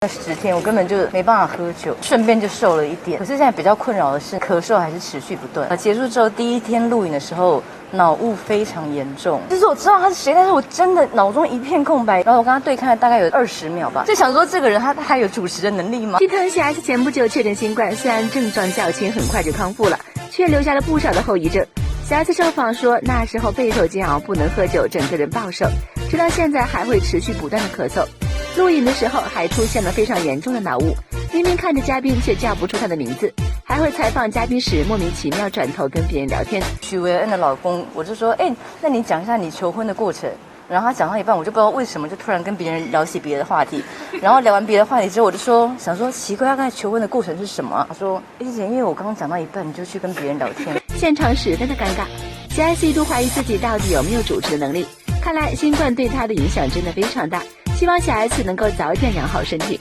那10天我根本就没办法喝酒，顺便就瘦了一点。可是现在比较困扰的是咳嗽还是持续不断。结束之后第1天录影的时候，脑雾非常严重。就是我知道他是谁，但是我真的脑中一片空白。然后我跟他对看了大概有20秒吧，就想说这个人他还有主持的能力吗？心疼小 S 前不久确诊新冠，虽然症状较轻，很快就康复了，却留下了不少的后遗症。小 S 受访说，那时候备受煎熬，不能喝酒，整个人暴瘦，直到现在还会持续不断的咳嗽。录影的时候还出现了非常严重的脑雾，明明看着嘉宾却叫不出他的名字，还会采访嘉宾时莫名其妙转头跟别人聊天。许维恩的老公，我就说，那你讲一下你求婚的过程。然后他讲到一半，我就不知道为什么就突然跟别人聊起别的话题。然后聊完别的话题之后，我就想说奇怪，他刚才求婚的过程是什么啊？他说，姐姐，因为我刚刚讲到一半，你就去跟别人聊天。现场十分的尴尬，小 S 一度怀疑自己到底有没有主持的能力。看来新冠对他的影响真的非常大，希望小 S 能够早点养好身体。